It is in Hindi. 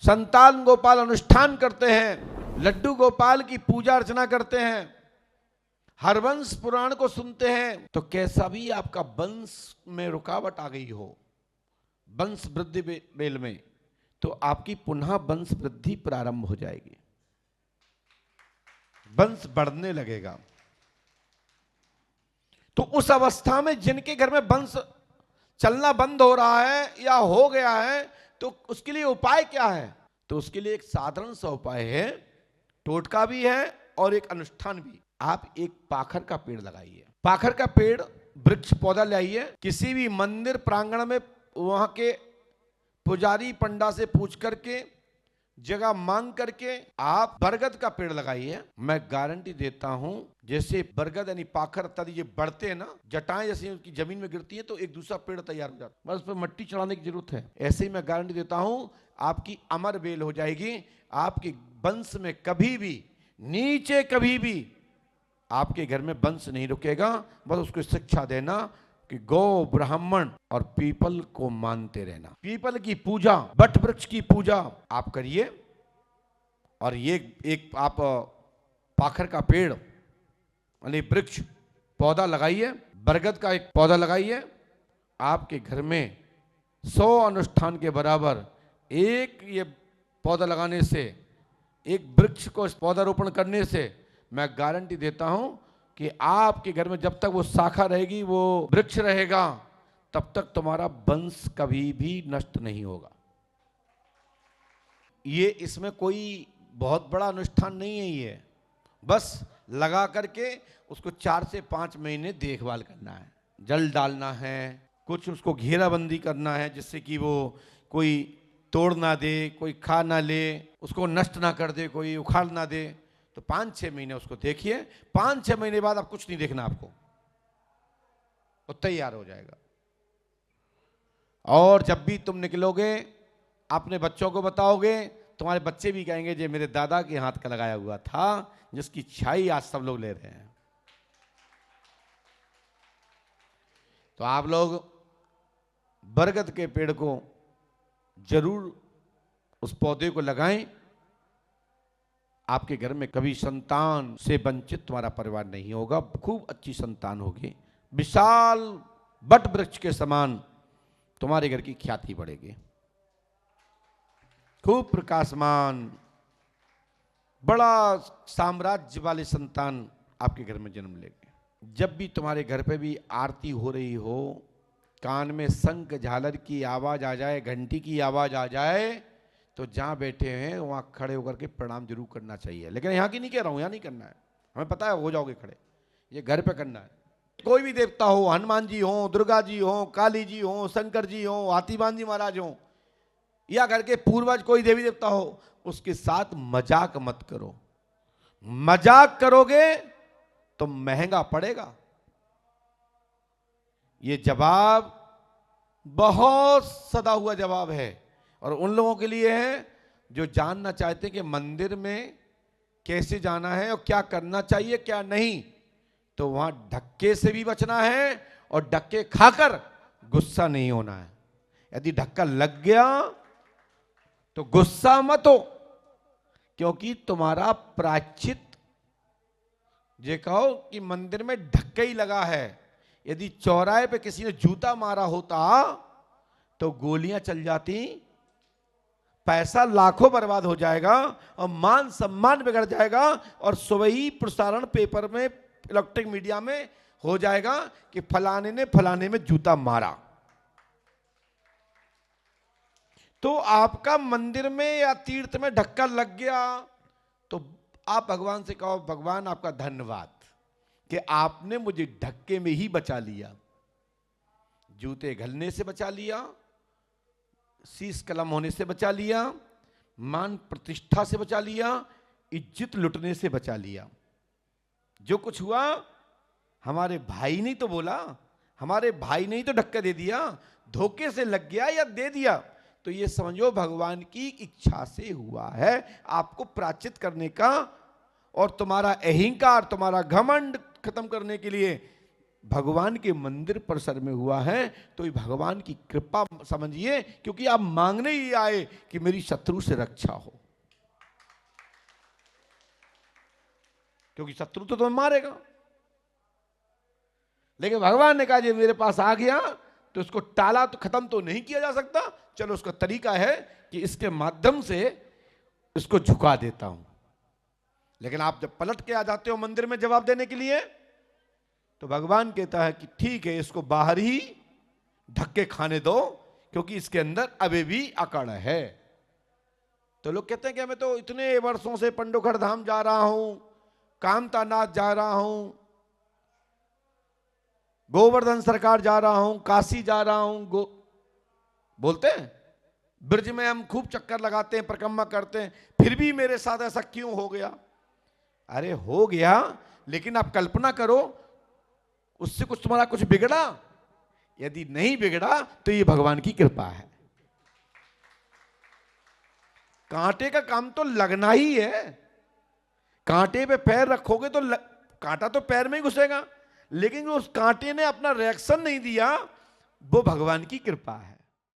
संतान गोपाल अनुष्ठान करते हैं, लड्डू गोपाल की पूजा अर्चना करते हैं, हरवंश पुराण को सुनते हैं, तो कैसा भी आपका वंश में रुकावट आ गई हो, वंश वृद्धि बेल में, तो आपकी पुनः वंश वृद्धि प्रारंभ हो जाएगी, वंश बढ़ने लगेगा। तो उस अवस्था में जिनके घर में वंश चलना बंद हो रहा है या हो गया है, तो उसके लिए उपाय क्या है? तो उसके लिए एक साधारण सा उपाय है, टोटका भी है और एक अनुष्ठान भी। आप एक पाखर का पेड़ लगाइए, पाखर का पेड़ वृक्ष पौधा लाइए, किसी भी मंदिर प्रांगण में वहां के पुजारी पंडा से पूछ करके जगह मांग करके आप बरगद का पेड़ लगाइए। मैं गारंटी देता हूं, जैसे बरगद यानी पाखर इत्यादि ये बढ़ते हैं ना, जटाएं जैसे उनकी जमीन में गिरती है तो एक दूसरा पेड़ तैयार हो जाता है, बस उस पर मिट्टी चढ़ाने की जरूरत है। ऐसे ही मैं गारंटी देता हूं आपकी अमर बेल हो जाएगी। आपके वंश में कभी भी नीचे कभी भी आपके घर में वंश नहीं रुकेगा। बस उसको शिक्षा देना कि गौ ब्राह्मण और पीपल को मानते रहना, पीपल की पूजा, बट वृक्ष की पूजा आप करिए, और ये एक आप पाखर का पेड़ यानी वृक्ष पौधा लगाइए, बरगद का एक पौधा लगाइए। आपके घर में 100 अनुष्ठान के बराबर एक ये पौधा लगाने से, एक वृक्ष को पौधारोपण करने से मैं गारंटी देता हूं कि आपके घर में जब तक वो शाखा रहेगी, वो वृक्ष रहेगा, तब तक तुम्हारा वंश कभी भी नष्ट नहीं होगा। ये इसमें कोई बहुत बड़ा अनुष्ठान नहीं है, ये बस लगा करके उसको 4 से 5 महीने देखभाल करना है, जल डालना है, कुछ उसको घेराबंदी करना है जिससे कि वो कोई तोड़ ना दे, कोई खा ना ले, उसको नष्ट ना कर दे, कोई उखाड़ ना दे। तो 5-6 महीने उसको देखिए, 5-6 महीने बाद आप कुछ नहीं देखना, आपको वो तैयार हो जाएगा। और जब भी तुम निकलोगे अपने बच्चों को बताओगे, तुम्हारे बच्चे भी कहेंगे जे मेरे दादा के हाथ का लगाया हुआ था, जिसकी छाई आज सब लोग ले रहे हैं। तो आप लोग बरगद के पेड़ को जरूर उस पौधे को लगाएं। आपके घर में कभी संतान से वंचित तुम्हारा परिवार नहीं होगा, खूब अच्छी संतान होगी, विशाल बट वृक्ष के समान तुम्हारे घर की ख्याति बढ़ेगी, खूब प्रकाशमान बड़ा साम्राज्य वाले संतान आपके घर में जन्म लेंगे। जब भी तुम्हारे घर पे भी आरती हो रही हो, कान में शंख झालर की आवाज आ जाए, घंटी की आवाज आ जाए, तो जहां बैठे हैं वहां खड़े होकर के प्रणाम जरूर करना चाहिए। लेकिन यहां की नहीं कह रहा हूं, यहां नहीं करना है, हमें पता है हो जाओगे खड़े, ये घर पे करना है। कोई भी देवता हो, हनुमान जी हो, दुर्गा जी हो, काली जी हो, शंकर जी हो, हाथीबान जी महाराज हो, या घर के पूर्वज कोई देवी देवता हो, उसके साथ मजाक मत करो। मजाक करोगे तो महंगा पड़ेगा। ये जवाब बहुत सदा हुआ जवाब है, और उन लोगों के लिए है जो जानना चाहते हैं कि मंदिर में कैसे जाना है और क्या करना चाहिए क्या नहीं। तो वहां धक्के से भी बचना है और धक्के खाकर गुस्सा नहीं होना है। यदि धक्का लग गया तो गुस्सा मत हो, क्योंकि तुम्हारा प्रायश्चित, ये कहो कि मंदिर में धक्का ही लगा है। यदि चौराहे पे किसी ने जूता मारा होता तो गोलियां चल जाती, पैसा लाखों बर्बाद हो जाएगा और मान सम्मान बिगड़ जाएगा, और सुबह ही प्रसारण पेपर में, इलेक्ट्रिक मीडिया में हो जाएगा कि फलाने ने फलाने में जूता मारा। तो आपका मंदिर में या तीर्थ में धक्का लग गया तो आप भगवान से कहो, भगवान आपका धन्यवाद कि आपने मुझे धक्के में ही बचा लिया, जूते घलने से बचा लिया, शीश कलम होने से बचा लिया, मान प्रतिष्ठा से बचा लिया, इज्जत लुटने से बचा लिया। जो कुछ हुआ हमारे भाई ने तो बोला, हमारे भाई ने ही तो धक्का दे दिया, धोखे से लग गया या दे दिया, तो ये समझो भगवान की इच्छा से हुआ है आपको प्रायश्चित करने का, और तुम्हारा अहंकार, तुम्हारा घमंड खत्म करने के लिए भगवान के मंदिर परिसर में हुआ है तो ये भगवान की कृपा समझिए, क्योंकि आप मांगने ही आए कि मेरी शत्रु से रक्षा हो, क्योंकि शत्रु तो तुम्हें मारेगा। लेकिन भगवान ने कहा ये मेरे पास आ गया तो उसको टाला तो खत्म तो नहीं किया जा सकता, चलो उसका तरीका है कि इसके माध्यम से इसको झुका देता हूं। लेकिन आप जब पलट के आ जाते हो मंदिर में जवाब देने के लिए, तो भगवान कहता है कि ठीक है, इसको बाहर ही धक्के खाने दो, क्योंकि इसके अंदर अभी भी अकड़ है। तो लोग कहते हैं कि मैं तो इतने वर्षों से पंडोखर धाम जा रहा हूं, कामतानाथ जा रहा हूं, गोवर्धन सरकार जा रहा हूं, काशी जा रहा हूं, बोलते हैं ब्रज में हम खूब चक्कर लगाते हैं, परिक्रमा करते हैं, फिर भी मेरे साथ ऐसा क्यों हो गया? अरे हो गया, लेकिन आप कल्पना करो उससे कुछ तुम्हारा कुछ बिगड़ा? यदि नहीं बिगड़ा तो ये भगवान की कृपा है। कांटे का काम तो लगना ही है, कांटे पे पैर रखोगे तो कांटा तो पैर में ही घुसेगा, लेकिन उस कांटे ने अपना रिएक्शन नहीं दिया, वो भगवान की कृपा है।